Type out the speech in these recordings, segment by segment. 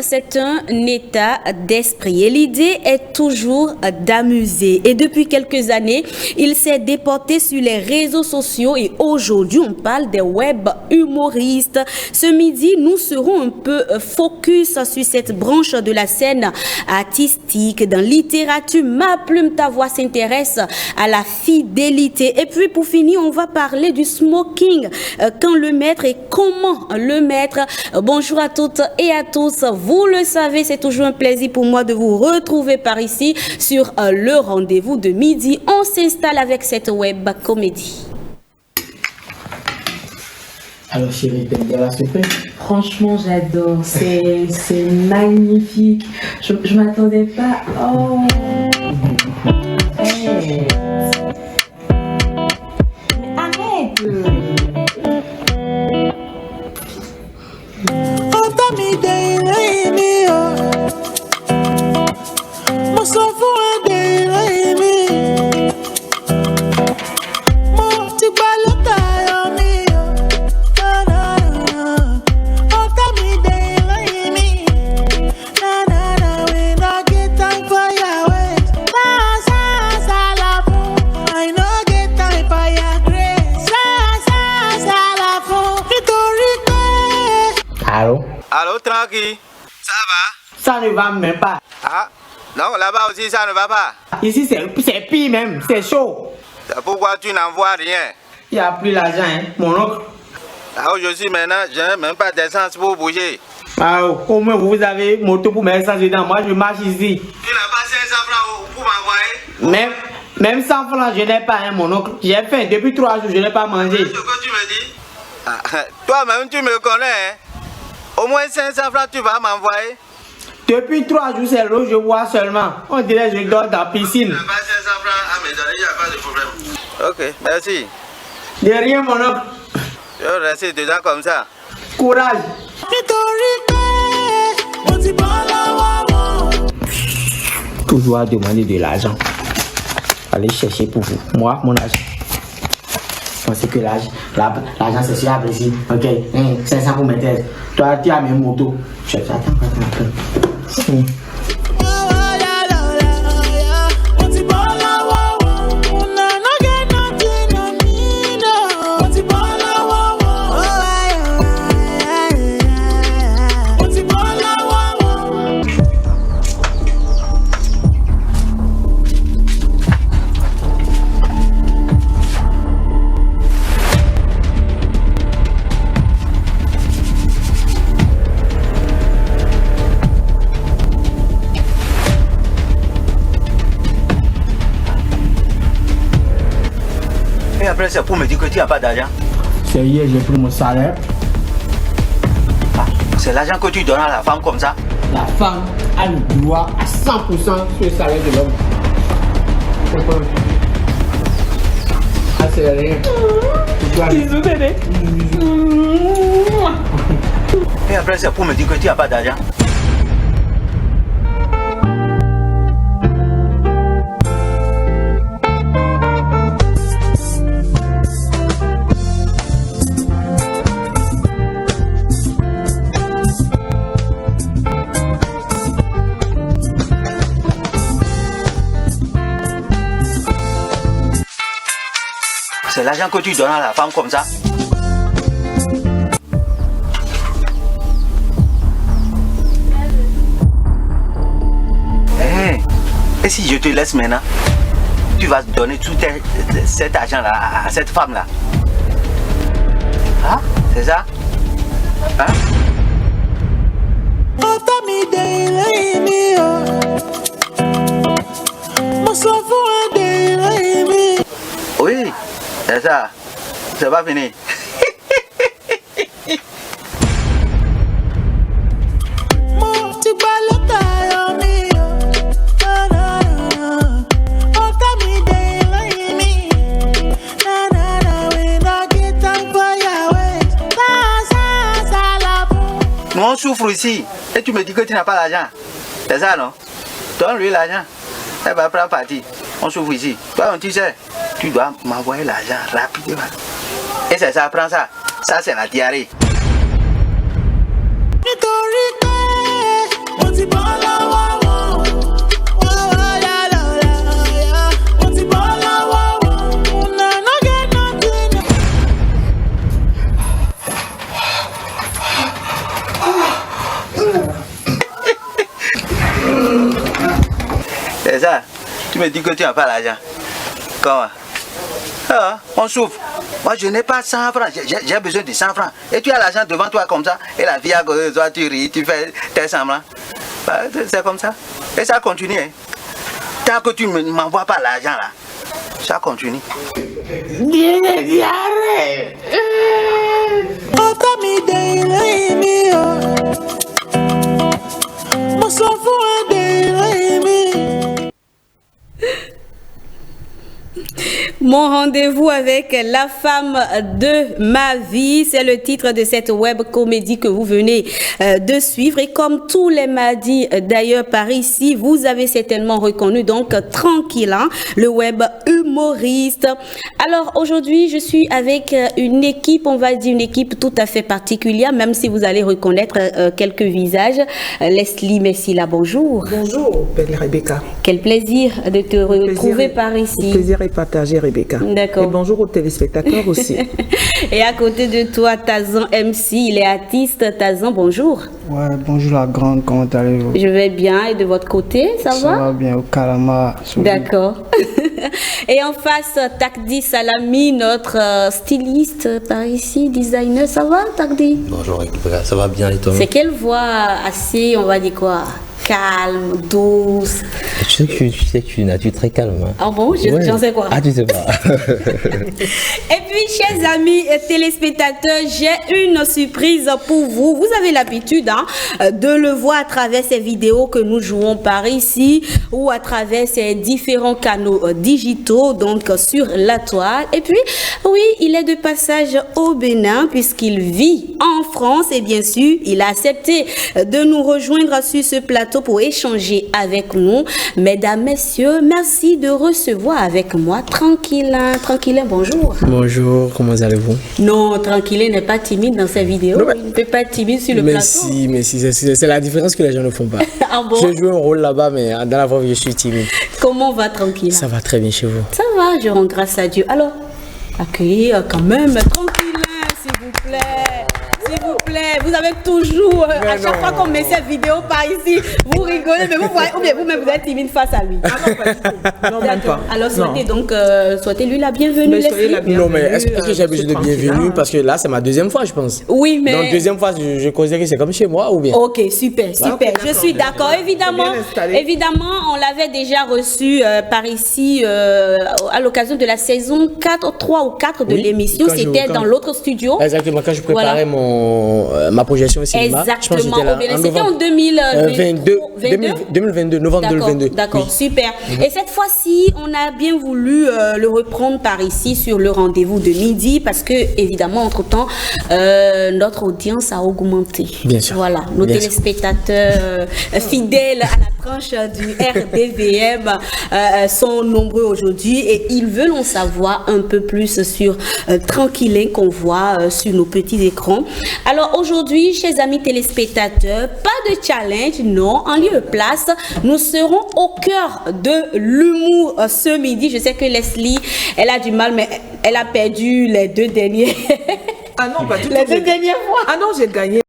c'est un état d'esprit et l'idée est toujours d'amuser. Et depuis quelques années, il s'est déporté sur les réseaux sociaux et aujourd'hui, on parle des web humoristes. Ce midi, nous serons un peu focus sur cette branche de la scène artistique. Dans littérature, Ma Plume, Ta Voix s'intéresse à la fidélité. Et puis, pour finir, on va parler du smoking. Quand le mettre et comment le mettre. Bonjour à toutes et à tous. Vous le savez, c'est toujours un plaisir pour moi de vous retrouver par ici sur le rendez-vous de midi. On s'installe avec cette web comédie. Alors chérie, t'aimes bien la surprise? Franchement, j'adore. C'est magnifique. Je m'attendais pas. Oh. Hey. Arrête. Allô? Allô, tranquille. Ça va? Ça ne va même pas. Ah, non, là-bas aussi, ça ne va pas. Ici, c'est pire même, c'est chaud. Pourquoi tu n'envoies rien? Il n'y a plus l'argent, hein, mon oncle. Ah, aujourd'hui, maintenant, je n'ai même pas d'essence pour bouger. Ah, au moins, vous avez moto pour mettre ça dedans. Moi, je marche ici. Tu n'as pas 500 francs pour m'envoyer? Même 100 francs, je n'ai pas, hein, mon oncle. J'ai faim. Depuis 3 jours, je n'ai pas mangé. C'est ce que tu me dis? Ah, toi-même, tu me connais, hein? Au moins 500 francs, tu vas m'envoyer? Depuis 3 jours, c'est l'eau, je bois seulement. On dirait que je dors dans la piscine. Tu n'as pas 500 francs à me donner, il n'y a pas de problème. Ok, merci. De rien, mon oncle. Je vais rester dedans comme ça. Courage. Toujours à demander de l'argent. Allez chercher pour vous. Moi, mon argent. Je pense que l'argent c'est sûr ici. Ok, 500 pour mettre. Toi, tu as mes motos. Attends. Et après, c'est pour me dire que tu n'as pas d'argent. C'est hier, j'ai pris mon salaire. Ah, c'est l'argent que tu donnes à la femme comme ça? La femme a le droit à 100% sur le salaire de l'homme. Ah, c'est rien. Bisous, bébé. Et après, c'est pour me dire que tu n'as pas d'argent. C'est l'argent que tu donnes à la femme comme ça? Hey, et si je te laisse maintenant, tu vas donner tout cet argent-là à cette femme-là? Ah, c'est ça? Hein? Oui, c'est ça. C'est pas fini. Nous on souffre ici et tu me dis que tu n'as pas l'argent. C'est ça non? Donne-lui l'argent. Elle va prendre parti. On souffre ici. Toi, tu sais, tu dois m'envoyer l'argent rapidement. Et c'est ça, prends ça. Ça, c'est la diarrhée. me dis que tu n'as pas l'argent. Comment? Ah, on souffre. Moi, je n'ai pas 100 francs. J'ai besoin de 100 francs. Et tu as l'argent devant toi comme ça. Et la vie à côté de toi, tu ris, tu fais tes semblants. Bah, c'est comme ça. Et ça continue. Hein. Tant que tu ne m'envoies pas l'argent là, ça continue. Mon rendez-vous avec la femme de ma vie, c'est le titre de cette web comédie que vous venez de suivre. Et comme tous les mardis d'ailleurs par ici, vous avez certainement reconnu donc Tranquille, hein, le web humoriste. Alors aujourd'hui, je suis avec une équipe, on va dire une équipe tout à fait particulière, même si vous allez reconnaître quelques visages. Leslie Messila, bonjour. Bonjour, belle Rebecca. Quel plaisir de te retrouver par ici. Le plaisir est partagé, Rebecca. D'accord. Et bonjour aux téléspectateurs aussi. Et à côté de toi, Tazan MC, il est artiste. Tazan, bonjour. Ouais, bonjour la grande, comment allez-vous? Je vais bien. Et de votre côté, ça va? Ça va bien, au Kalama. D'accord. Et en face, Takdi Salami, notre styliste par ici, designer. Ça va, Takdi? Bonjour, ça va bien et toi? C'est quelle voix assez, on va dire quoi? Calme, douce. Tu sais que tu es une nature très calme. Hein. Ah bon? J'en sais quoi? Ah, tu sais pas. Et puis, chers amis téléspectateurs, j'ai une surprise pour vous. Vous avez l'habitude de le voir à travers ces vidéos que nous jouons par ici ou à travers ces différents canaux digitaux, donc sur la toile. Et puis, oui, il est de passage au Bénin puisqu'il vit en France et bien sûr, il a accepté de nous rejoindre sur ce plateau pour échanger avec nous. Mesdames, messieurs, merci de recevoir avec moi Tranquillin. Tranquillin, bonjour. Bonjour, comment allez-vous? Non, Tranquillin n'est pas timide dans ses vidéos. Non, il ne peut pas être timide sur le plateau. Mais si, c'est la différence que les gens ne font pas. Ah bon? Je joue un rôle là-bas, mais dans la vraie vie, je suis timide. Comment va Tranquillin? Ça va très bien chez vous. Ça va, je rends grâce à Dieu. Alors, accueillir quand même Tranquillin, s'il vous plaît. S'il vous plaît, vous avez toujours, à chaque fois qu'on met cette vidéo par ici, vous rigolez, mais vous voyez, ou bien vous-même vous êtes timide face à lui. Ah non, pas du tout. Non, même pas. Alors souhaitez-lui la bienvenue. Non, mais est-ce que j'ai besoin de bienvenue? Parce que là, c'est ma deuxième fois, je pense. Oui, mais... Donc, deuxième fois, je considère que c'est comme chez moi ou bien? Ok, super. Je suis d'accord. Évidemment, on l'avait déjà reçu par ici à l'occasion de la saison 4, 3 ou 4 de l'émission. C'était dans l'autre studio. Exactement, quand je préparais ma projection au cinéma. Exactement. C'était en 2022, novembre 2022. D'accord, oui. Super. Et cette fois-ci, on a bien voulu le reprendre par ici sur le rendez-vous de midi parce que, évidemment, entre-temps, notre audience a augmenté. Bien sûr. Voilà, nos téléspectateurs fidèles à la tranche du RDVM sont nombreux aujourd'hui et ils veulent en savoir un peu plus sur Tranquillin qu'on voit sur nos petits écrans. Alors aujourd'hui, chers amis téléspectateurs, pas de challenge, non, en lieu et place, nous serons au cœur de l'humour ce midi. Je sais que Leslie, elle a du mal, mais elle a perdu les 2 derniers. Ah non, pas du tout. Les 2 dernières fois. Ah non, j'ai gagné.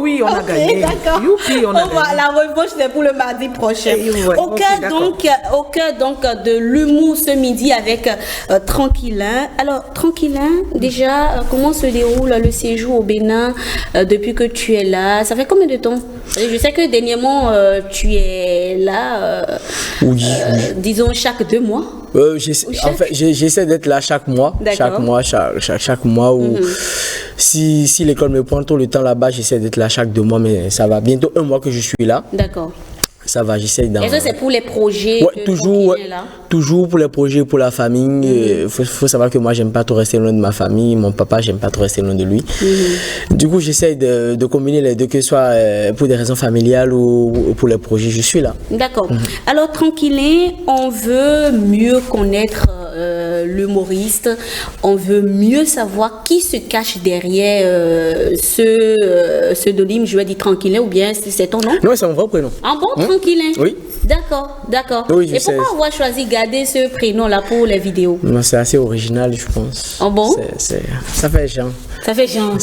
Oui, on a gagné. D'accord. Youpi, on a gagné. La revanche, c'est pour le mardi prochain. Ouais, au cœur donc de l'humour ce midi avec Tranquillin. Alors, Tranquillin, déjà, comment se déroule le séjour au Bénin depuis que tu es là? Ça fait combien de temps? Je sais que dernièrement, tu es là, disons, chaque 2 mois. En fait, j'essaie d'être là chaque mois. Chaque mois où si l'école me prend tout le temps là-bas, j'essaie d'être là chaque 2 mois, mais ça va bientôt 1 mois que je suis là. D'accord. Ça va, j'essaie d'en... Est-ce que c'est pour les projets? Ouais, toujours pour les projets, pour la famille. Il faut savoir que moi, j'aime pas trop rester loin de ma famille. Mon papa, j'aime pas trop rester loin de lui. Du coup, j'essaie de combiner les deux, que ce soit pour des raisons familiales ou pour les projets. Je suis là. D'accord. Alors, Tranquillin, on veut mieux connaître l'humoriste. On veut mieux savoir qui se cache derrière ce pseudonyme. Je vais dire Tranquillin ou bien c'est ton nom? Non, c'est mon vrai prénom. Ah bon, Tranquillin? Oui. D'accord. Oui, et pourquoi avoir choisi de garder ce prénom-là pour les vidéos? C'est assez original, je pense. Ah bon? Ça fait genre. Ça fait genre.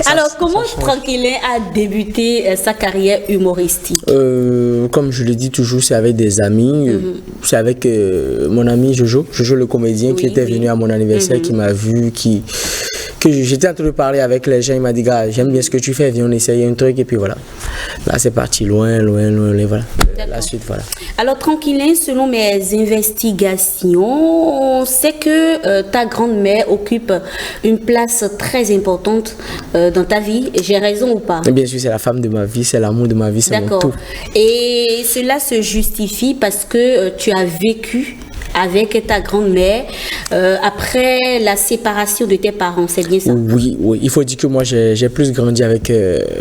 Alors, comment Tranquillin a débuté sa carrière humoristique? Comme je le dis toujours, c'est avec des amis. C'est avec mon ami Jojo le comédien qui était venu à mon anniversaire, qui m'a vu, que j'étais en train de parler avec les gens. Il m'a dit, gars, j'aime bien ce que tu fais, viens on essaye un truc. Et puis voilà. Là, c'est parti loin, et voilà. La suite, voilà. Alors, Tranquillin, selon mes investigations, c'est que ta grand-mère occupe une place très importante dans ta vie. J'ai raison ou pas? Bien sûr, c'est la femme de ma vie, c'est l'amour de ma vie, c'est mon tout. Et cela se justifie parce que tu as vécu avec ta grand-mère après la séparation de tes parents, c'est bien ça? Oui, il faut dire que moi j'ai plus grandi avec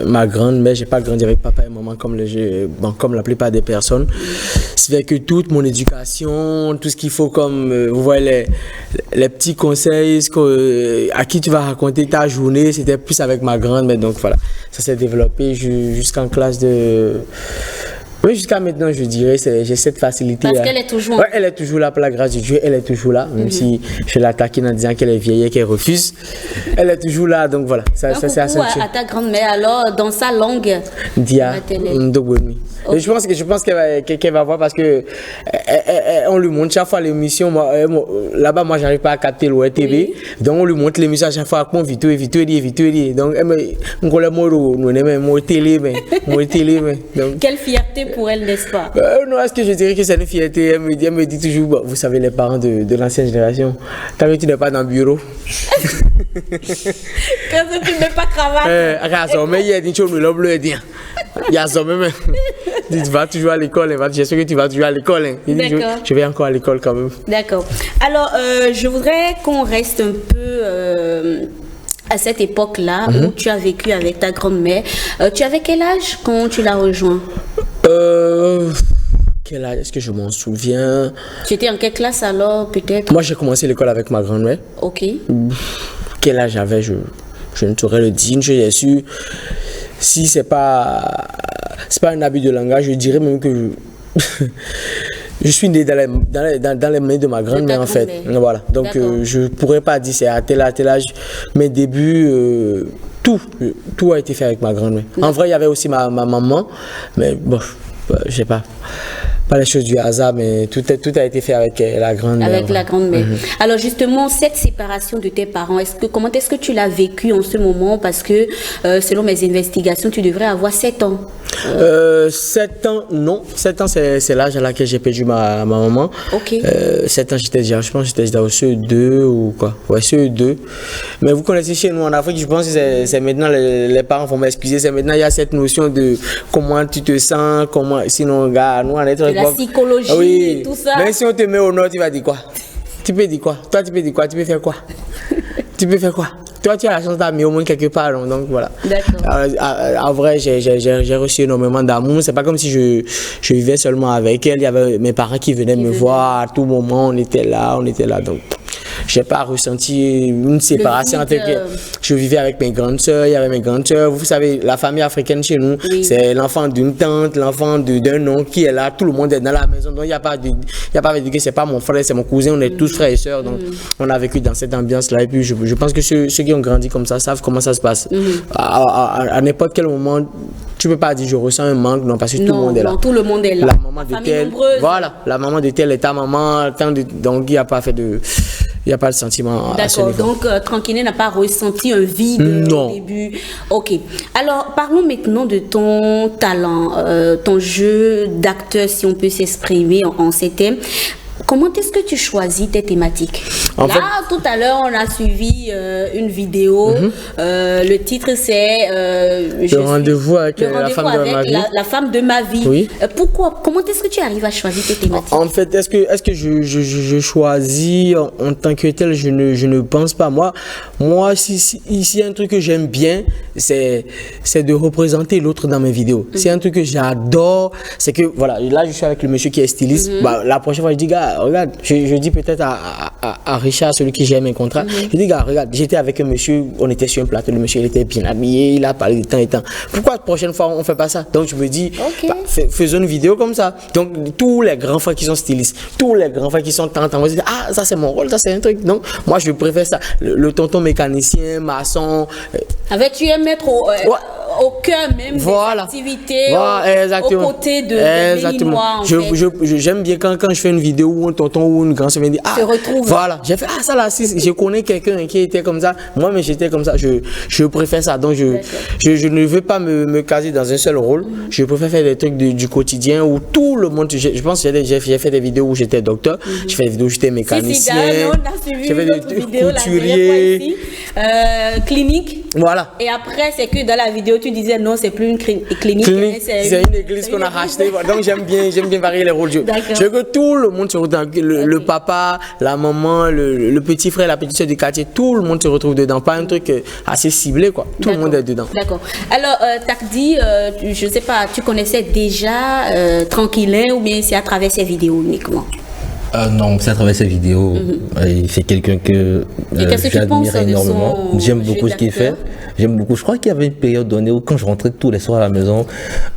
ma grand-mère, j'ai pas grandi avec papa et maman comme la plupart des personnes. C'est fait que toute mon éducation, tout ce qu'il faut comme, vous voyez les petits conseils, à qui tu vas raconter ta journée, c'était plus avec ma grand-mère, donc voilà, ça s'est développé jusqu'en classe de... Oui, jusqu'à maintenant, je dirais, j'ai cette facilité. Parce qu'elle est toujours... Ouais, elle est toujours là, par la grâce de Dieu, elle est toujours là. Même si je l'attaque en disant qu'elle est vieille et qu'elle refuse, elle est toujours là, donc voilà. Ça, c'est assez à ta grand-mère, alors, dans sa langue maternelle. Okay. Je pense qu'elle va voir parce que on lui montre chaque fois l'émission. Là-bas, moi, j'arrive pas à capter le TV. Donc, on lui montre l'émission à chaque fois. Vite. Donc, quelle fierté pour elle, n'est-ce pas? Non, est-ce que je dirais que c'est une fierté? Elle me dit toujours, bah, vous savez, les parents de l'ancienne génération, tant que tu n'es pas dans le bureau. Quand tu ne mets pas cravate. Il y a ça même. Tu vas toujours à l'école, je sais que tu vas toujours à l'école. Je vais encore à l'école quand même. D'accord. Alors, je voudrais qu'on reste un peu à cette époque-là où tu as vécu avec ta grand-mère. Tu avais quel âge quand tu l'as rejoint? Quel âge? Est-ce que je m'en souviens? Tu étais en quelle classe alors, peut-être? Moi, j'ai commencé l'école avec ma grand-mère. Ok. Quel âge j'avais? Je ne saurais le dire. Je suis sûr. Si c'est pas un abus de langage, je dirais même que je suis né dans les mains de ma grand-mère en fait. Voilà. Donc je pourrais pas dire c'est à tel âge. Mes débuts, tout a été fait avec ma grand-mère. En vrai, il y avait aussi ma maman, mais bon, je sais pas les choses du hasard, mais tout a été fait avec la grand-mère. Avec la grand-mère. Alors justement, cette séparation de tes parents, comment est-ce que tu l'as vécu en ce moment? Parce que selon mes investigations, tu devrais avoir 7 ans. 7 ans, non. 7 ans, c'est l'âge à laquelle j'ai perdu ma maman. Ok. 7 ans, je pense que j'étais dans CE2 ou quoi. Ouais, CE2. Mais vous connaissez chez nous en Afrique, je pense que c'est maintenant, les parents vont m'excuser, c'est maintenant, il y a cette notion de comment tu te sens, sinon, gars, nous, on est très... La psychologie et tout ça. Mais si on te met au nord, tu vas dire quoi? Tu peux dire quoi? Toi, tu peux dire quoi? Tu peux faire quoi? Tu peux faire quoi? Toi, tu as la chance d'amener au moins quelque part, donc voilà. D'accord. En vrai, j'ai reçu énormément d'amour. C'est pas comme si je vivais seulement avec elle. Il y avait mes parents qui venaient me voir à tout moment. On était là. Donc, j'ai pas ressenti une séparation entre je vivais avec mes grandes sœurs, il y avait mes grandes sœurs. Vous savez, la famille africaine chez nous, c'est l'enfant d'une tante, l'enfant d'un oncle qui est là, tout le monde est dans la maison. Donc il n'y a pas de dire que c'est pas mon frère, c'est mon cousin, on est tous frères et sœurs. Donc on a vécu dans cette ambiance-là. Et puis je pense que ceux qui ont grandi comme ça savent comment ça se passe. À n'importe quel moment, tu peux pas dire je ressens un manque, non, parce que tout le monde est là. Tout le monde est là. La maman de tel, voilà, la maman de tel est ta maman, donc il n'y a pas fait de... Il n'y a pas de sentiment. D'accord, donc Tranquillin n'a pas ressenti un vide au début. Ok. Alors, parlons maintenant de ton talent, ton jeu d'acteur, si on peut s'exprimer en ces thèmes. Comment est-ce que tu choisis tes thématiques? Tout à l'heure, on a suivi une vidéo. Le titre, c'est... le rendez-vous avec la femme de ma vie. La femme de ma vie. Oui. Pourquoi? Comment est-ce que tu arrives à choisir tes thématiques? En fait, est-ce que je choisis en tant que tel? Je ne pense pas. Moi, s'il y a un truc que j'aime bien, c'est de représenter l'autre dans mes vidéos. C'est un truc que j'adore. C'est que, voilà, là, je suis avec le monsieur qui est styliste. La prochaine fois, je dis, gars, regarde, je dis peut-être à Richard, celui qui gère mes contrats. Je dis, gars, regarde, j'étais avec un monsieur, on était sur un plateau, le monsieur il était bien habillé, il a parlé de temps et temps. Pourquoi la prochaine fois on fait pas ça? Donc je me dis, faisons une vidéo comme ça. Donc tous les grands frères qui sont stylistes, tous les grands frères qui sont tant, on se dit, ah, ça c'est mon rôle, ça c'est un truc. Donc moi je préfère ça. Le tonton mécanicien, maçon. Avec tu aimes mettre au cœur même des activités, aux côtés de Béninois. J'aime bien quand je fais une vidéo où un tonton ou une grand-sœur me dit, ah, se retrouve. Voilà, j'ai fait, ah, ça là, si, je connais quelqu'un qui était comme ça, moi, mais j'étais comme ça, je préfère ça. Donc, je ne veux pas me caser dans un seul rôle. Je préfère faire des trucs du quotidien où tout le monde, je pense que j'ai fait des vidéos où j'étais docteur, j'ai fait des vidéos où j'étais mécanicien, j'ai fait des couturier, clinique. Voilà. Et après, c'est que dans la vidéo, tu disais non, c'est plus une clinique. C'est une église qu'on a rachetée. Donc j'aime bien varier les rôles. Je veux que tout le monde se retrouve, le papa, la maman, le petit frère, la petite soeur du quartier, tout le monde se retrouve dedans. Pas un truc assez ciblé, quoi. Tout le monde est dedans. D'accord. Alors, Takdi, je sais pas, tu connaissais déjà Tranquillin ou bien c'est à travers ses vidéos uniquement? Non, c'est à travers ses vidéos. C'est quelqu'un que j'admire énormément. J'aime beaucoup ce qu'il fait. J'aime beaucoup. Je crois qu'il y avait une période donnée où quand je rentrais tous les soirs à la maison,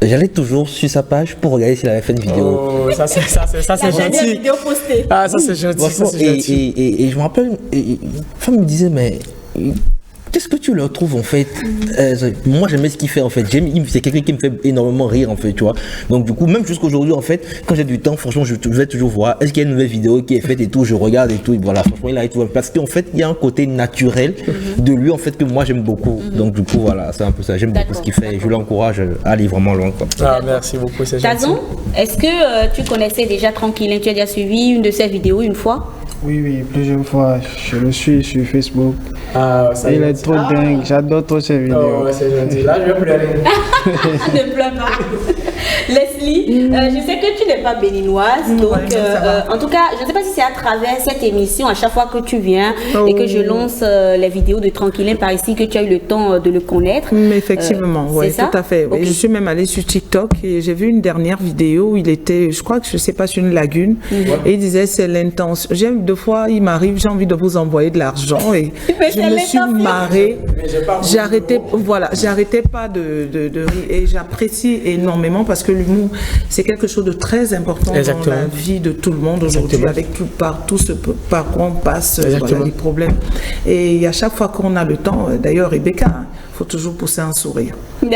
j'allais toujours sur sa page pour regarder s'il avait fait une vidéo. Oh, ça c'est gentil. Vidéo postée. Ah, ça c'est gentil. Et je me rappelle, une femme me disait, mais qu'est-ce que tu leur trouves en fait? Moi j'aimais ce qu'il fait en fait. C'est quelqu'un qui me fait énormément rire en fait, tu vois. Donc du coup, même jusqu'aujourd'hui en fait, quand j'ai du temps, franchement, je vais toujours voir est-ce qu'il y a une nouvelle vidéo qui est faite et tout, je regarde et tout. Et voilà, franchement, il arrive tout parce qu'en fait, il y a un côté naturel de lui en fait que moi j'aime beaucoup. Donc du coup, voilà, c'est un peu ça. J'aime beaucoup ce qu'il fait et je l'encourage à aller vraiment loin, quoi. Ah, merci beaucoup, c'est gentil. Tazon, est-ce que tu connaissais déjà Tranquillin? Tu as déjà suivi une de ses vidéos une fois? Oui, plusieurs fois. Je le suis sur Facebook. Ah, ça il est trop dingue. J'adore trop ses vidéos. Oh, c'est gentil. Là, je vais pleurer. Ne pleure pas. Leslie, je sais que tu n'es pas béninoise, donc en tout cas, je ne sais pas si c'est à travers cette émission, à chaque fois que tu viens et que je lance les vidéos de Tranquillin par ici, que tu as eu le temps de le connaître. Mais effectivement, oui, tout à fait. Okay. Je suis même allée sur TikTok et j'ai vu une dernière vidéo où il était, je crois que je ne sais pas, sur une lagune, et il disait c'est l'intention. Deux fois, il m'arrive, j'ai envie de vous envoyer de l'argent et je me suis marrée. J'arrêtais pas de rire et j'apprécie énormément parce que l'humour, c'est quelque chose de très important dans la vie de tout le monde aujourd'hui, avec tout ce par quoi on passe, voilà, les problèmes. Et à chaque fois qu'on a le temps, d'ailleurs, Rebecca, il faut toujours pousser un sourire.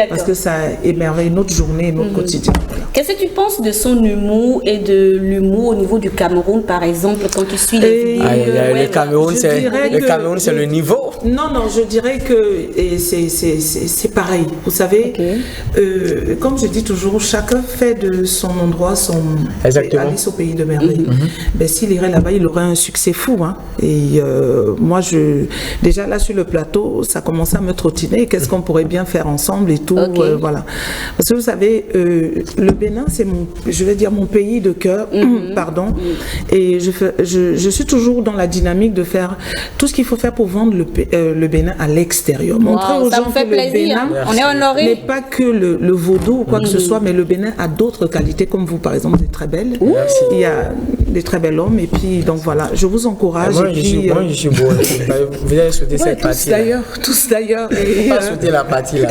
Parce que ça émerveille notre journée, notre quotidien. Voilà. Qu'est-ce que tu penses de son humour et de l'humour au niveau du Cameroun, par exemple, quand tu suis les vidéos? Le Cameroun, c'est le niveau. Non, je dirais que c'est pareil. Vous savez, comme je dis toujours, chacun fait de son endroit son Alice au pays de merveille. Ben, s'il irait là-bas, il aurait un succès fou. Hein. Et moi, déjà là sur le plateau, ça commençait à me trottiner. Qu'est-ce qu'on pourrait bien faire ensemble et tout, voilà. Parce que vous savez, le Bénin, c'est mon pays de cœur, pardon. Et je suis toujours dans la dynamique de faire tout ce qu'il faut faire pour vendre le Bénin à l'extérieur. Montrer aux gens que le Bénin n'est pas que le vaudou ou quoi que ce soit, mais le Bénin a d'autres qualités, comme vous, par exemple, des très belles. Il y a des très bels hommes, et puis, donc voilà, je vous encourage. Moi, je suis beau. Vous allez sauter cette partie. Tous d'ailleurs. Pas sauter la partie là.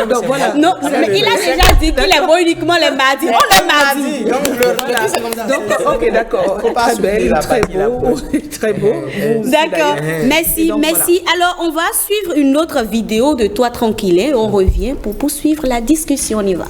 Donc voilà. Non, mais il a déjà dit qu'il est beau uniquement les mardis. On est mardi. Donc, ok, d'accord. Très belle, très beau. D'accord. Merci. Alors, on va suivre une autre vidéo de toi Tranquillin. On revient pour poursuivre la discussion. On y va.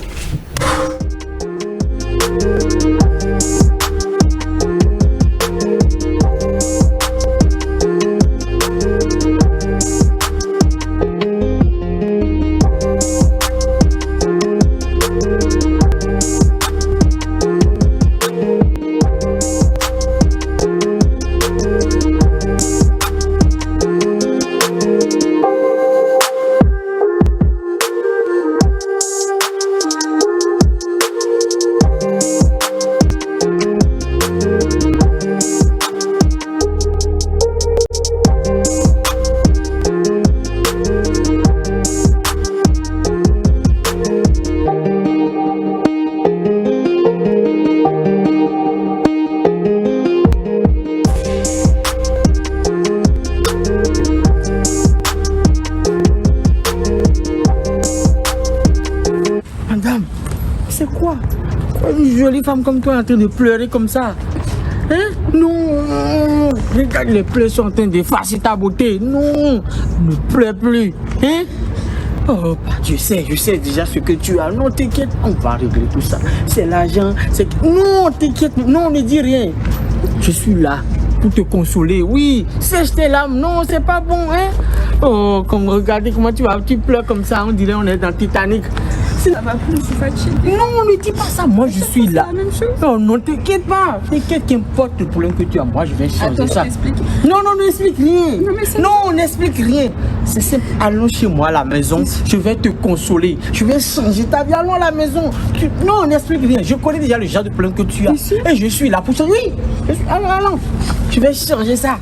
une jolie femme comme toi en train de pleurer comme ça. Hein? Non. Regarde, les pleurs sont en train d'effacer ta beauté. Non. Ne pleure plus. Hein? Oh, je sais déjà ce que tu as. Non, t'inquiète, on va régler tout ça. C'est l'argent, c'est... Non, t'inquiète, non, ne dis rien. Je suis là pour te consoler, oui. Sèche tes larmes, non, c'est pas bon, hein. Oh, comme regardez comment tu pleures comme ça, on dirait on est dans Titanic. Ça va plus, je suis fatiguée. Non, ne dis pas ça, moi je suis là. C'est la même chose. Non, non, t'inquiète pas. T'inquiète, qu'importe le problème que tu as, moi je vais changer. Attends, ça. je t'explique. Non, n'explique rien. Non, mais non, n'explique rien. C'est simple, allons chez moi à la maison, je vais te consoler. Je vais changer ta vie, allons à la maison. Non, n'explique rien. Je connais déjà le genre de problème que tu as. Ici? Et je suis là pour ça. Oui, allons. Je vais changer ça.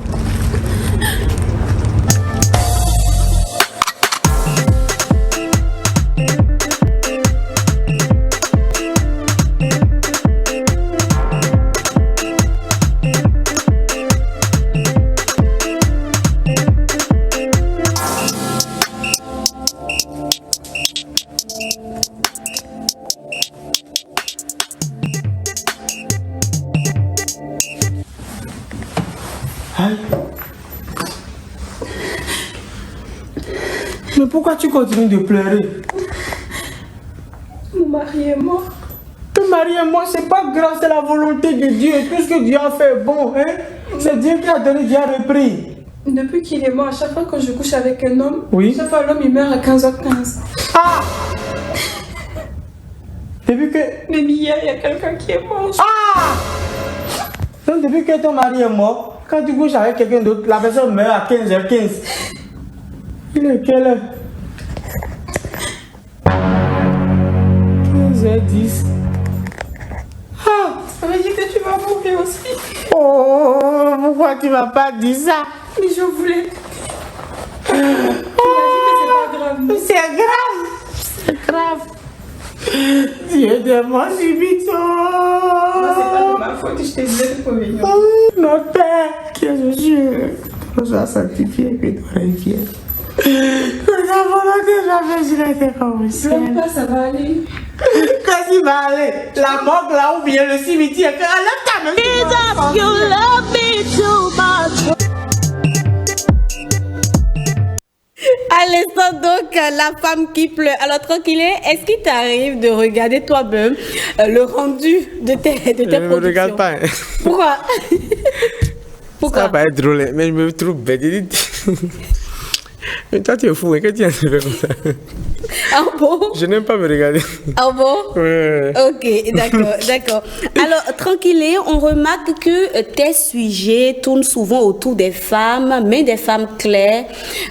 Mais pourquoi tu continues de pleurer? Mon mari est mort. Ton mari est mort, c'est pas grave, c'est la volonté de Dieu. Tout ce que Dieu a fait est bon, hein? C'est Dieu qui a donné, Dieu a repris. Depuis qu'il est mort, à chaque fois que je couche avec un homme, oui. Chaque fois l'homme il meurt à 15h15. Ah! Depuis que... Mais hier, il y a quelqu'un qui est mort. Ah! Donc depuis que ton mari est mort, quand tu couches avec quelqu'un d'autre, la personne meurt à 15h15. Il est quelle heure? 15h10. Ah! Ça veut dire que tu vas mourir aussi. Oh, pourquoi tu m'as pas dit ça? Mais je voulais. Tu m'as dit que c'est pas grave. C'est grave. C'est grave. Dieu de moi subito. Moi, c'est pas de ma faute, je t'ai dit de prévenir. Notre Père, qui est aux cieux, que soit sanctifié, que tu glorifié. Que ta volonté soit faite sur la terre comme au ciel. Pleure pas, ça va aller. Qu'est-ce qui va aller? La morgue là ou bien le cimetière? Enlève ta main. Jesus, you love me too much. À l'instant donc, la femme qui pleure. Alors tranquille, est-ce qu'il t'arrive de regarder toi-même le rendu de tes productions? Je ne me regarde pas. Pourquoi? Pourquoi? Ça va pas être drôle, mais je me trouve bête. Mais toi tu es fou, hein? Qu'est-ce que tu as fait comme ça? Ah bon? Je n'aime pas me regarder. Ah bon? Ouais. Ok, d'accord. Alors, tranquille, on remarque que tes sujets tournent souvent autour des femmes, mais des femmes claires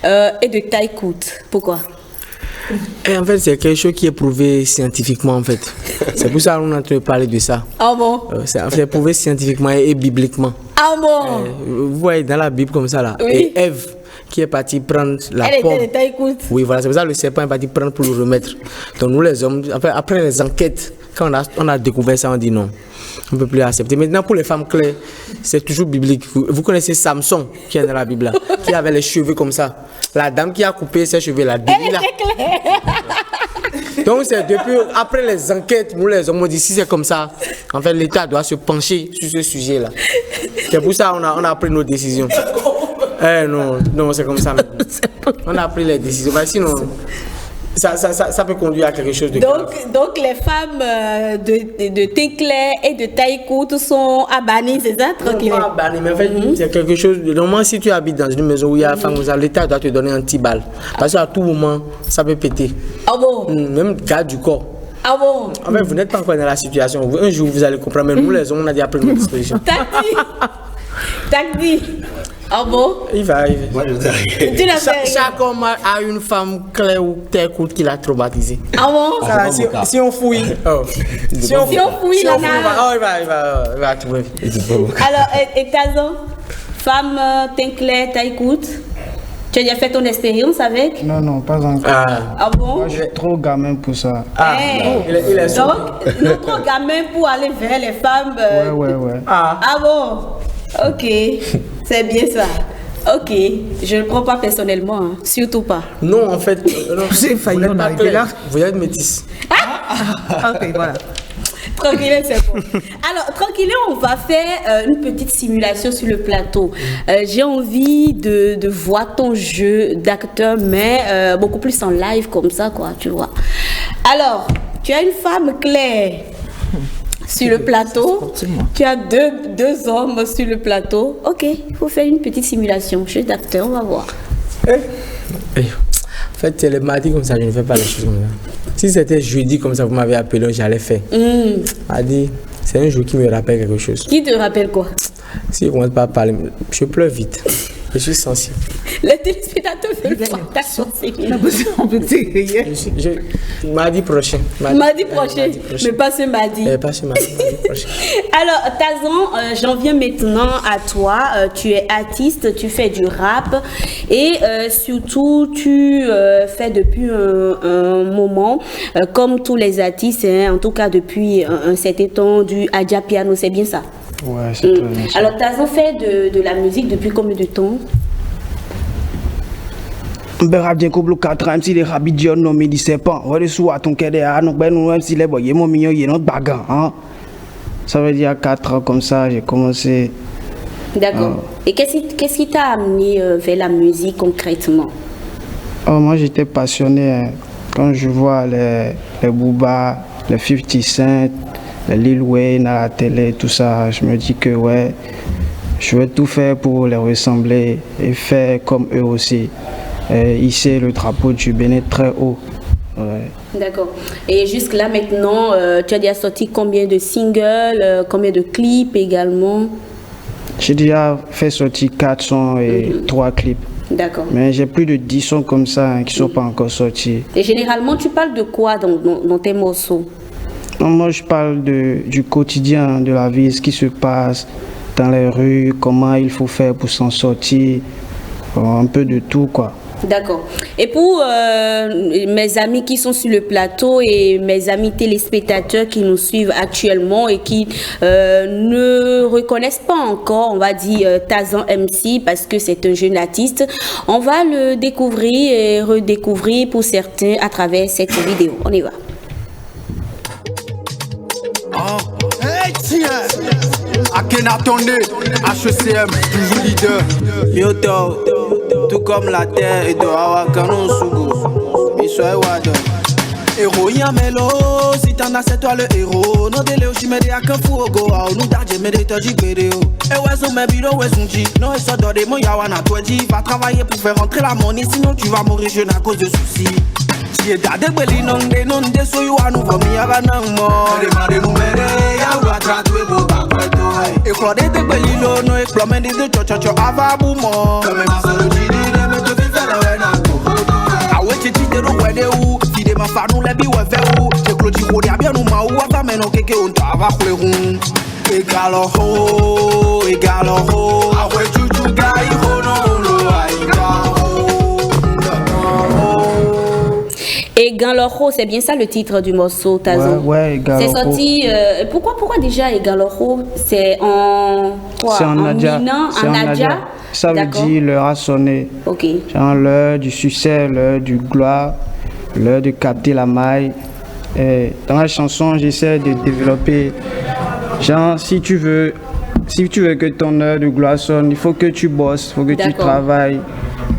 et de taille courte. Pourquoi? Et en fait, c'est quelque chose qui est prouvé scientifiquement, en fait. C'est pour ça qu'on est en train de parler de ça. Ah bon? C'est prouvé scientifiquement et bibliquement. Ah bon? Vous voyez dans la Bible comme ça, là. Oui. Et Ève, qui est partie prendre la pomme. Elle était de taille courte. Oui, voilà, c'est pour ça que le serpent est parti prendre pour le remettre. Donc nous les hommes, après les enquêtes, quand on a découvert ça, on dit non, on ne peut plus accepter. Maintenant pour les femmes claires, c'est toujours biblique. Vous connaissez Samson, qui est dans la Bible, là, qui avait les cheveux comme ça. La dame qui a coupé ses cheveux, là. Elle était claire. Donc c'est depuis, après les enquêtes, nous les hommes, on dit si c'est comme ça, en fait l'État doit se pencher sur ce sujet-là. C'est pour ça qu'on a pris nos décisions. Non, c'est comme ça. On a pris les décisions. Mais sinon, ça peut conduire à quelque chose de grave. Donc les femmes de teint clair et de taille courte sont à bannir, c'est ça? Tranquille. Non, pas à bannir, mais en fait, c'est quelque chose. Normalement, si tu habites dans une maison où il y a femme, l'État doit te donner un petit bal. Parce qu'à tout moment, ça peut péter. Ah bon? Même garde du corps. Ah bon? En fait, vous n'êtes pas encore dans la situation. Un jour, vous allez comprendre. Mais nous, les hommes, on a déjà pris notre disposition. T'as dit. Ah bon? Il va. Moi, je t'arrive. Tu l'as fait. Chaque homme a une femme claire ou telle courte qui l'a traumatisé. Ah bon? Si on fouille. Si on fouille, il va trouver. Alors, et Tazan, femme teint clair, taille courte, tu as déjà fait ton expérience avec? Non, pas encore. Ah bon? Moi, je suis trop gamin pour ça. Il est donc, notre gamin pour aller vers les femmes. Ouais. Ah bon? Ok, c'est bien ça. Ok, je ne le prends pas personnellement, hein. Surtout pas. Non, en fait, J'ai failli en arriver là. Vous êtes métisse. Ok, voilà. Tranquille, c'est bon. Alors, tranquille, on va faire une petite simulation sur le plateau. J'ai envie de voir ton jeu d'acteur, mais beaucoup plus en live comme ça, quoi, tu vois. Alors, tu as une femme Claire sur le plateau. Tu as deux hommes sur le plateau. Ok, il faut faire une petite simulation. Jeu d'acteur, on va voir. En fait, c'est le mardi comme ça, je ne fais pas les choses comme ça. Si c'était jeudi comme ça, vous m'avez appelé, j'allais faire. Adi, c'est un jour qui me rappelle quelque chose. Qui te rappelle quoi? Si on ne commence pas à parler, je pleure vite. Je suis sensible. Les téléspectateurs veulent voir ta sensibilité. Mardi prochain. Mardi prochain, mais pas ce mardi. Pas ce mardi prochain. Alors, Tazan, j'en viens maintenant à toi. Tu es artiste, tu fais du rap et surtout, tu fais depuis un moment, comme tous les artistes, hein, en tout cas depuis un certain temps, du Adja Piano, c'est bien ça? Ouais, c'est très bien ça. Alors, Tazan fait de la musique depuis combien de temps? Ben rap bien comme le 4 ans, si les rabidions non mais 17 ans, on est sous à ton quai à nous, ben nous même si les boyers mon mignon, il est notre bagarre, hein. Ça veut dire 4 ans comme ça, j'ai commencé. D'accord. Et qu'est-ce qui t'a amené vers la musique concrètement? Moi j'étais passionné, hein. Quand je vois les Booba, les 50 Cent, les Lil Wayne à la télé, tout ça, je me dis que ouais, je vais tout faire pour les ressembler et faire comme eux aussi. Hisser le drapeau du Bénin très haut. Ouais. D'accord. Et jusque là maintenant, tu as déjà sorti combien de singles, combien de clips également? J'ai déjà fait sortir 4 sons et 3 clips. D'accord. Mais j'ai plus de 10 sons comme ça hein, qui ne sont pas encore sortis. Et généralement, tu parles de quoi dans tes morceaux? Non, moi, je parle du quotidien, de la vie, ce qui se passe dans les rues, comment il faut faire pour s'en sortir, un peu de tout, quoi. D'accord. Et pour mes amis qui sont sur le plateau et mes amis téléspectateurs qui nous suivent actuellement et qui ne reconnaissent pas encore, on va dire, Tazan MC parce que c'est un jeune artiste, on va le découvrir et redécouvrir pour certains à travers cette vidéo. On y va. Hey tiens, Akhenaton, HECM, toujours leader. Myoto, tout comme la terre et de Hawakanon Sugo. Misoe Wado. Héros Yamelo, si t'en as c'est toi le héros. Non délé au chimé de Akanfuogo. Nous d'argent mais de toji béréo. Et ouais, son mébilo, ouais, son G. Non, et ça doit des mots, yawana, toi dit. Va travailler pour faire rentrer la monnaie, sinon tu vas mourir jeune à cause de soucis. Si et dade beli non de so you anu for me aba nan mo. Mare numere ya wa tratwe bo bakweto. E klode de beli lo no e plomende de chochocho ava bu mo. Come ma solo jidi de me to fi fere we na ko. Awe chichi de ro we de u, ti de ma fa nu le bi we ve u. E kloji ko de abia nu ma u ava me no keke on ta ava kle hun. E galo ho, awe chuchu gai ho no lo ai ga. Et Ganloro, c'est bien ça le titre du morceau, Tazan? Ouais, Ganloro. C'est sorti. Pourquoi déjà Ganloro? C'est en quoi? C'est en Adja. En Adja. Ça veut dire l'heure a sonné. Ok. Genre l'heure du succès, l'heure du gloire, l'heure de capter la maille. Et dans la chanson, j'essaie de développer. Genre, si tu veux que ton heure de gloire sonne, il faut que tu bosses, il faut que tu travailles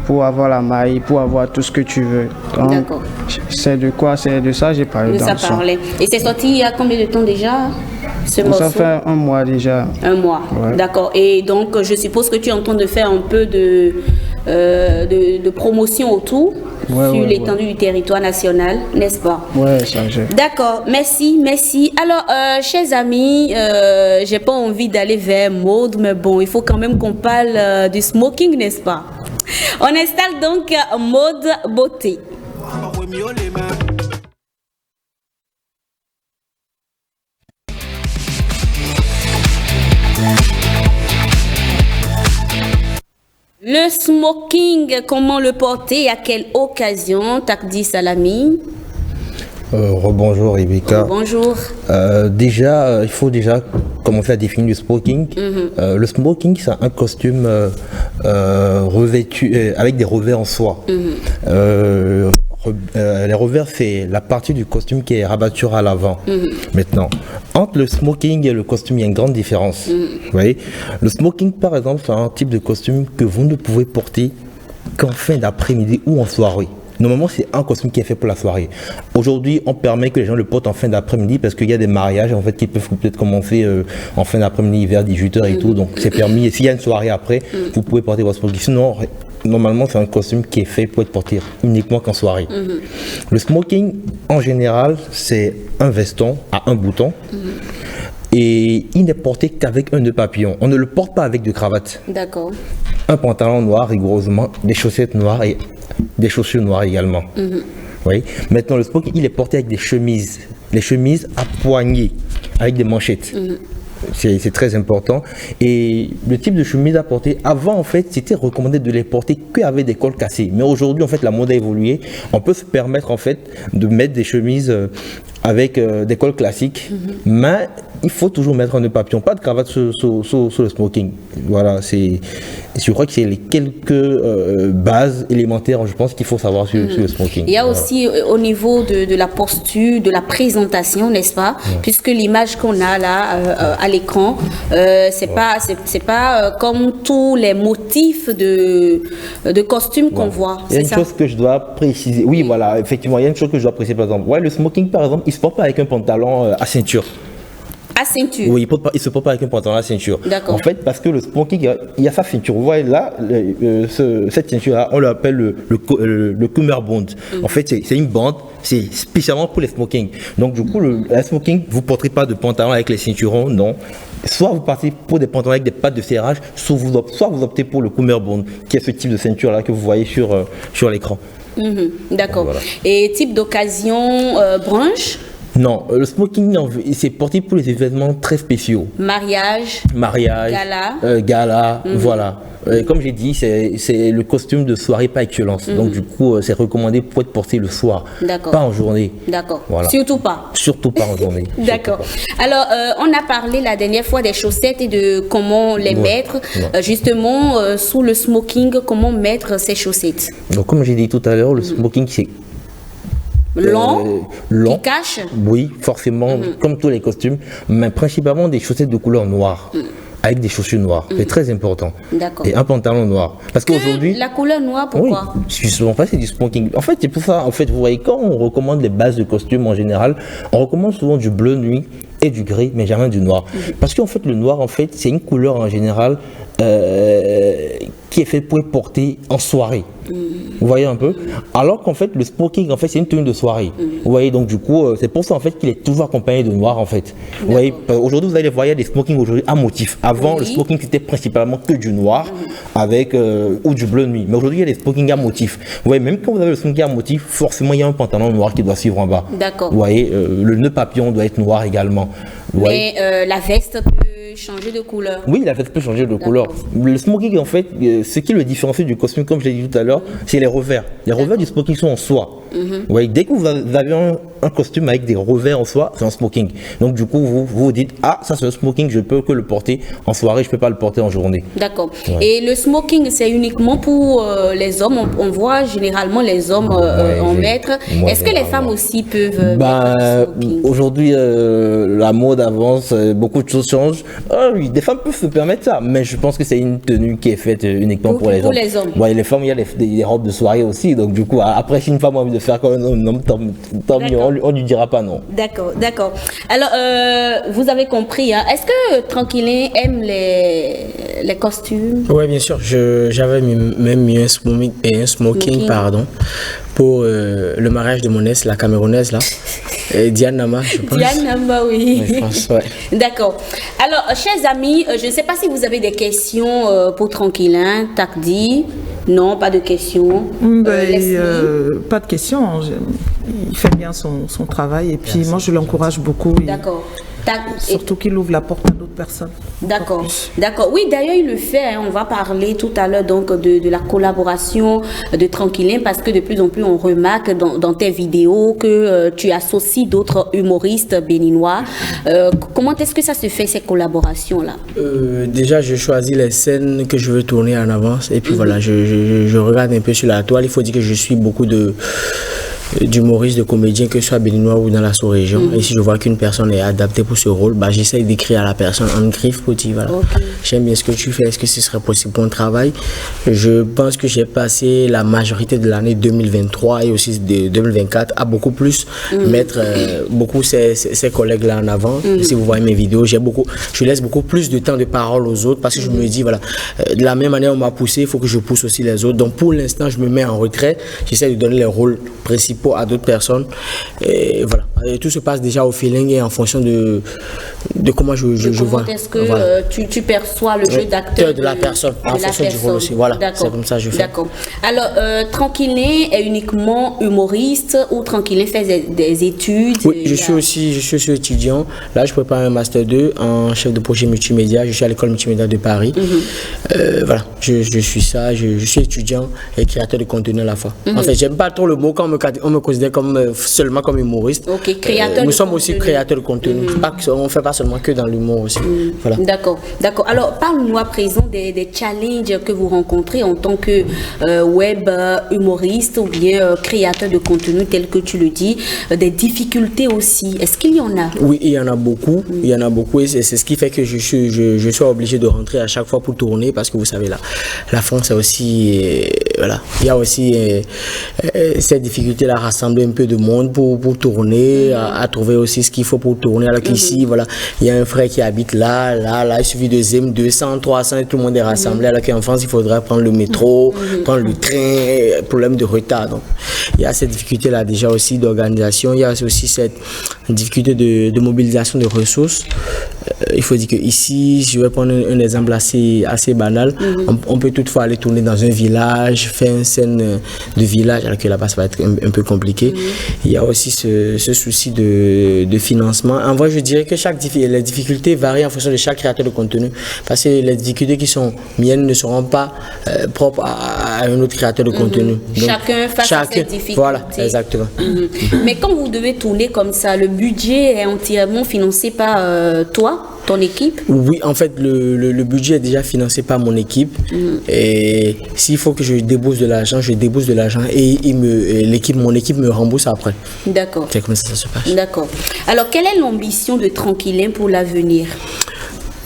pour avoir la maille, pour avoir tout ce que tu veux. D'accord. C'est de quoi? C'est de ça j'ai parlé dans le son. Et c'est sorti il y a combien de temps déjà, ce morceau? Ça fait un mois déjà. Un mois, ouais. D'accord. Et donc, je suppose que tu es en train de faire un peu de promotion autour sur l'étendue du territoire national, n'est-ce pas? Ouais, ça j'ai. D'accord, merci. Alors, chers amis, j'ai pas envie d'aller vers mode, mais bon, il faut quand même qu'on parle du smoking, n'est-ce pas? On installe donc mode beauté. Le smoking, comment le porter, à quelle occasion? Takdi Salami. Rebonjour Rebecca. Bonjour. Il faut déjà commencer à définir le smoking. Le smoking, c'est un costume revêtu avec des revers en soie. Les revers, c'est la partie du costume qui est rabatture à l'avant. Maintenant, entre le smoking et le costume, il y a une grande différence. Vous voyez, le smoking, par exemple, c'est un type de costume que vous ne pouvez porter qu'en fin d'après-midi ou en soirée. Normalement, c'est un costume qui est fait pour la soirée. Aujourd'hui, on permet que les gens le portent en fin d'après-midi parce qu'il y a des mariages en fait, qui peuvent peut-être commencer en fin d'après-midi vers 18h et tout. Donc, c'est permis. Et s'il y a une soirée après, vous pouvez porter votre smoking. Sinon, normalement, c'est un costume qui est fait pour être porté uniquement qu'en soirée. Le smoking, en général, c'est un veston à un bouton. Et il n'est porté qu'avec un nœud papillon. On ne le porte pas avec de cravate. D'accord. Un pantalon noir rigoureusement, des chaussettes noires et des chaussures noires également. Oui. Maintenant, le smoking, il est porté avec des chemises. Les chemises à poignée, avec des manchettes. C'est très important. Et le type de chemise à porter, avant, en fait, c'était recommandé de les porter qu'avec des cols cassés. Mais aujourd'hui, en fait, la mode a évolué. On peut se permettre, en fait, de mettre des chemises avec des cols classiques. Mais il faut toujours mettre un nœud papillon, pas de cravate sur le smoking. Voilà, je crois que c'est les quelques bases élémentaires, je pense, qu'il faut savoir sur le smoking. Il y a aussi au niveau de la posture, de la présentation, n'est-ce pas? Puisque l'image qu'on a là à l'écran, c'est pas comme tous les motifs de costumes qu'on voit. Il y a une chose que je dois préciser. Oui, voilà, effectivement, il y a une chose que je dois préciser, par exemple. Ouais, le smoking, par exemple, il ne se porte pas avec un pantalon à ceinture. À ceinture? Oui, il se porte pas avec un pantalon à ceinture. D'accord. En fait, parce que le smoking, il y a sa ceinture. Vous voyez là, cette ceinture-là, on l'appelle le cummerbund. En fait, c'est une bande, c'est spécialement pour les smokings. Donc, du coup, le smoking, vous ne porterez pas de pantalon avec les ceinturons, non. Soit vous partez pour des pantalons avec des pattes de serrage, soit vous optez pour le cummerbund, qui est ce type de ceinture-là que vous voyez sur l'écran. D'accord. Voilà. Et type d'occasion, brunch? Non, le smoking, c'est porté pour les événements très spéciaux. Mariage, gala, voilà. Comme j'ai dit, c'est le costume de soirée par excellence. Donc du coup, c'est recommandé pour être porté le soir, pas en journée. D'accord. Voilà. Surtout pas. Surtout pas en journée. D'accord. Alors, on a parlé la dernière fois des chaussettes et de comment les mettre. Justement, sous le smoking, comment mettre ces chaussettes? Donc comme j'ai dit tout à l'heure, le smoking, c'est long, qui cache? Oui, forcément, comme tous les costumes, mais principalement des chaussettes de couleur noire. Avec des chaussures noires, c'est très important. D'accord. Et un pantalon noir. Parce qu'aujourd'hui. La couleur noire, pourquoi? Oui, en fait, c'est du smoking. En fait, c'est pour ça. En fait, vous voyez, quand on recommande les bases de costumes en général, on recommande souvent du bleu nuit et du gris, mais jamais du noir. Parce qu'en fait, le noir, en fait, c'est une couleur en général qui est faite pour être portée en soirée. Vous voyez un peu? Alors qu'en fait, le smoking, en fait, c'est une tenue de soirée. Vous voyez, donc du coup, c'est pour ça en fait qu'il est toujours accompagné de noir en fait. Vous voyez, aujourd'hui, vous allez voir, il y a des smokings aujourd'hui à motif. Avant, le smoking, c'était principalement que du noir avec ou du bleu nuit. Mais aujourd'hui, il y a des smokings à motif. Vous voyez, même quand vous avez le smoking à motif, forcément, il y a un pantalon noir qui doit suivre en bas. D'accord. Vous voyez, le nœud papillon doit être noir également. Mais la veste peut changer de couleur? Oui, la veste peut changer de couleur. Le smoking, en fait, ce qui le différencie du costume, comme je l'ai dit tout à l'heure, c'est les revers. Les revers du smoking sont en soie. Vous voyez, dès que vous avez un costume avec des revers en soie, c'est un smoking. Donc du coup, vous dites, ah, ça c'est un smoking, je peux que le porter en soirée, je ne peux pas le porter en journée. D'accord. Et le smoking, c'est uniquement pour les hommes? On voit généralement les hommes en mettre. Est-ce que les femmes aussi peuvent mettre le smoking? Aujourd'hui, la mode avance, beaucoup de choses changent. Oui, des femmes peuvent se permettre ça, mais je pense que c'est une tenue qui est faite uniquement pour les hommes. Les hommes. Ouais, les femmes, il y a des robes de soirée aussi, donc du coup, après, si une femme a envie de faire comme un homme, tant mieux, on ne lui dira pas non. D'accord, d'accord. Alors, vous avez compris, hein? Est-ce que Tranquillin aime les costumes? Oui, bien sûr. J'avais même mis un smoking, pardon, pour le mariage de mon ex, la Camerounaise, là. Diane Nama, je pense. Diane Nama, oui. Je pense, ouais. D'accord. Alors, chers amis, je ne sais pas si vous avez des questions pour Tranquillin, Takdi. Non, pas de questions. Pas de questions. Il fait bien son travail et puis moi, je l'encourage beaucoup. D'accord. Surtout qu'il ouvre la porte à d'autres personnes. D'accord, d'accord. Oui, d'ailleurs, il le fait. Hein. On va parler tout à l'heure donc de la collaboration de Tranquillin parce que de plus en plus, on remarque dans tes vidéos que tu associes d'autres humoristes béninois. Comment est-ce que ça se fait, ces collaborations-là? Déjà, je choisis les scènes que je veux tourner en avance et puis voilà, je regarde un peu sur la toile. Il faut dire que je suis beaucoup de d'humoristes, de comédiens, que ce soit béninois ou dans la sous-région. Et si je vois qu'une personne est adaptée pour ce rôle, j'essaie d'écrire à la personne en griffe pour dire voilà, j'aime bien ce que tu fais, est-ce que ce serait possible pour un travail? Je pense que j'ai passé la majorité de l'année 2023 et aussi de 2024 à beaucoup plus mettre beaucoup ces collègues-là en avant. Si vous voyez mes vidéos, je laisse beaucoup plus de temps de parole aux autres parce que je me dis, voilà, de la même manière on m'a poussé, il faut que je pousse aussi les autres. Donc pour l'instant, je me mets en retrait, j'essaie de donner les rôles principaux à d'autres personnes. Et voilà, et tout se passe déjà au feeling et en fonction de comment je vois. Est-ce que tu perçois le jeu d'acteur de la personne, en fonction du rôle aussi. Voilà, c'est comme ça que je fais. D'accord. Alors, Tranquillin est uniquement humoriste ou Tranquillin fait des études? Oui, je suis aussi étudiant. Là, je prépare un Master 2 en chef de projet multimédia. Je suis à l'école multimédia de Paris. Voilà, je suis ça. Je suis étudiant et créateur de contenu à la fois. En fait, j'aime pas trop le mot quand on me considère seulement comme humoriste. Ok, créateur nous sommes aussi créateurs de contenu. On ne fait pas seulement que dans l'humour aussi. Voilà. D'accord. Alors, parle-nous à présent des challenges que vous rencontrez en tant que web humoriste ou bien créateur de contenu tel que tu le dis, des difficultés aussi. Est-ce qu'il y en a? Oui, il y en a beaucoup. Il y en a beaucoup et c'est ce qui fait que je suis obligé de rentrer à chaque fois pour tourner parce que vous savez, la France c'est aussi... voilà. Il y a aussi cette difficulté-là à rassembler un peu de monde pour tourner, à trouver aussi ce qu'il faut pour tourner. Alors qu'ici, voilà, il y a un frère qui habite là, il suffit de Zim, 200, 300 et tout le monde est rassemblé. Alors qu'en France, il faudrait prendre le métro, prendre le train, problème de retard. Donc, il y a cette difficulté-là déjà aussi d'organisation. Il y a aussi cette difficulté de mobilisation de ressources. Il faut dire qu'ici, je vais prendre un exemple assez banal. On peut toutefois aller tourner dans un village, faire une scène de village, alors que là-bas, ça va être un peu compliqué. Il y a aussi ce souci de financement. En vrai, je dirais que les difficultés varient en fonction de chaque créateur de contenu. Parce que les difficultés qui sont miennes ne seront pas propres à un autre créateur de contenu. Donc, chacun face à ses difficultés. Voilà, exactement. Mais quand vous devez tourner comme ça, le budget est entièrement financé par toi, ton équipe? Oui, en fait, le budget est déjà financé par mon équipe. Et s'il faut que je débourse de l'argent, je débourse de l'argent et mon équipe me rembourse après. D'accord. C'est comme ça se passe. D'accord. Alors, quelle est l'ambition de Tranquillin pour l'avenir?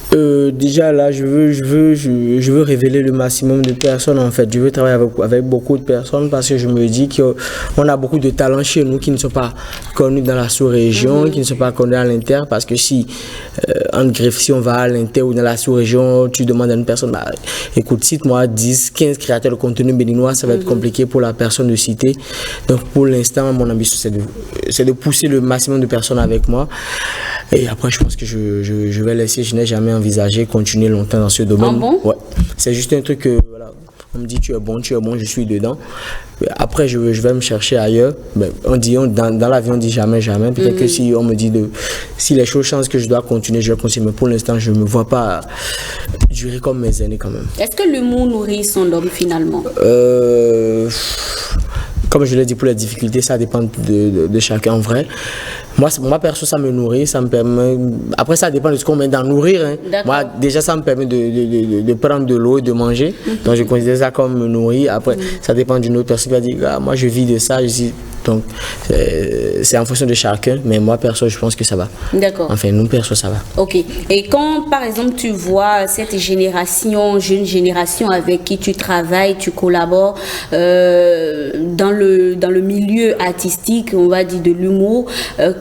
Déjà là, je veux révéler le maximum de personnes en fait. Je veux travailler avec beaucoup de personnes parce que je me dis qu'on a beaucoup de talents chez nous qui ne sont pas connus dans la sous-région, qui ne sont pas connus à l'inter. Parce que si en greffe, si on va à l'inter ou dans la sous-région, tu demandes à une personne, écoute, cite-moi 10, 15 créateurs de contenu béninois, ça va être compliqué pour la personne de citer. Donc pour l'instant, mon ambition c'est de pousser le maximum de personnes avec moi. Et après, je pense que je vais laisser, je n'ai jamais envisagé continuer longtemps dans ce domaine. Ah bon? Ouais. C'est juste un truc que, voilà, on me dit tu es bon, je suis dedans. Après, je vais me chercher ailleurs. Mais dans la vie, on dit jamais. Peut-être que si on me dit si les choses changent que je dois continuer, je vais continuer. Mais pour l'instant, je ne me vois pas durer comme mes aînés quand même. Est-ce que l'humour nourrit son homme finalement? Comme je l'ai dit, pour les difficultés, ça dépend de chacun en vrai. Moi, perso, ça me nourrit, ça me permet... Après, ça dépend de ce qu'on met dans nourrir. Hein. Moi, déjà, ça me permet de prendre de l'eau et de manger. Donc, je considère ça comme me nourrir. Après, ça dépend d'une autre personne qui va dire, moi, je vis de ça. Donc, c'est en fonction de chacun. Mais moi, perso, je pense que ça va. D'accord. Enfin, nous, perso, ça va. Ok. Et quand, par exemple, tu vois cette jeune génération avec qui tu travailles, tu collabores dans le milieu artistique, on va dire de l'humour,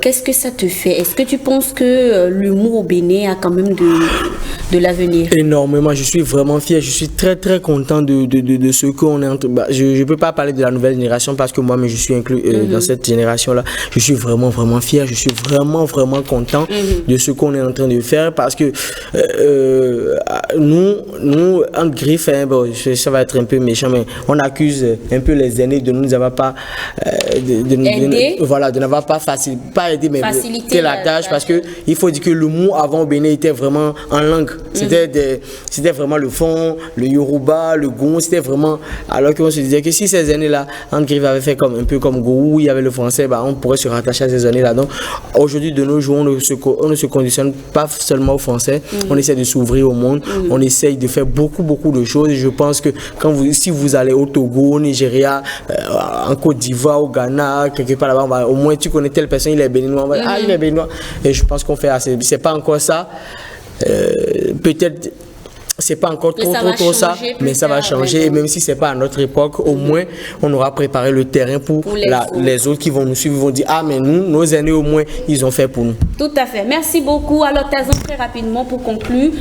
qu'est-ce que ça te fait? Est-ce que tu penses que l'humour au Bénin a quand même de l'avenir? Énormément. Je suis vraiment fier. Je suis très, très content de ce qu'on est en train... je ne peux pas parler de la nouvelle génération parce que moi, mais je suis inclus dans cette génération-là. Je suis vraiment, vraiment fier. Je suis vraiment, vraiment content de ce qu'on est en train de faire parce que nous, en griffe, hein, bon, ça va être un peu méchant, mais on accuse un peu les aînés de nous avoir pas... de n'avoir pas aidé, mais faciliter la tâche parce que il faut dire que le mot avant au Bénin était vraiment en langue. C'était vraiment le fond, le Yoruba, le Gon, c'était vraiment... Alors qu'on se disait que si ces années-là, en griffe avait fait un peu comme Gou, où il y avait le français, bah, on pourrait se rattacher à ces années-là. Donc aujourd'hui, de nos jours, on ne se conditionne pas seulement au français, on essaie de s'ouvrir au monde, on essaye de faire beaucoup de choses. Et je pense que si vous allez au Togo, au Nigeria, en Côte d'Ivoire, au Ghana, quelque part là-bas, bah, au moins tu connais telle personne, il est béninois, ah il est béninois. Et je pense qu'on fait assez. C'est pas encore ça. Peut-être c'est pas encore trop ça, mais ça va changer. Et même si c'est pas à notre époque, au moins on aura préparé le terrain pour les autres qui vont nous suivre, vont dire ah mais nous, nos aînés au moins ils ont fait pour nous. Tout à fait. Merci beaucoup. Alors Tazan, très rapidement pour conclure,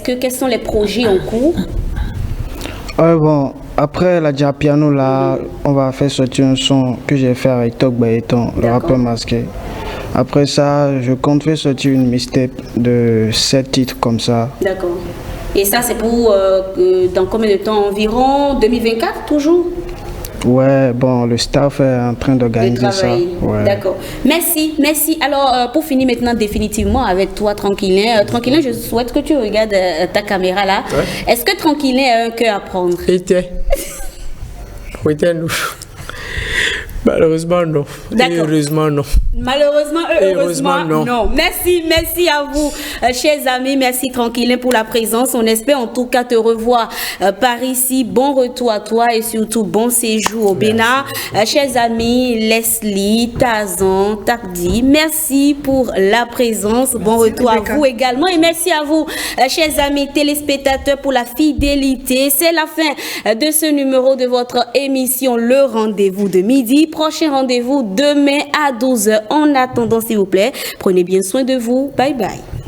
quels sont les projets en cours? Bon, après la Dia Piano là, on va faire sortir un son que j'ai fait avec Tok Bayeton, le rappeur masqué. Après ça, je compte faire sortir une mixtape de 7 titres comme ça. D'accord. Et ça, c'est pour dans combien de temps environ? 2024 toujours? Ouais, bon, le staff est en train d'organiser ça. Ouais. D'accord. Merci, merci. Alors, pour finir maintenant définitivement avec toi, Tranquillin. Tranquillin, je souhaite que tu regardes ta caméra là. Ouais. Est-ce que Tranquillin a un cœur à prendre? Oui, nous. Malheureusement, non. Heureusement, non. Malheureusement, heureusement, non. Merci, merci à vous, chers amis. Merci, Tranquillin, pour la présence. On espère en tout cas te revoir par ici. Bon retour à toi et surtout bon séjour au Bénin. Chers amis, Leslie, Tazan, Takdi, merci pour la présence. Bon retour à vous également. Et merci à vous, chers amis téléspectateurs, pour la fidélité. C'est la fin de ce numéro de votre émission Le Rendez-vous de midi. Prochain rendez-vous demain à 12h. En attendant, s'il vous plaît, prenez bien soin de vous. Bye bye.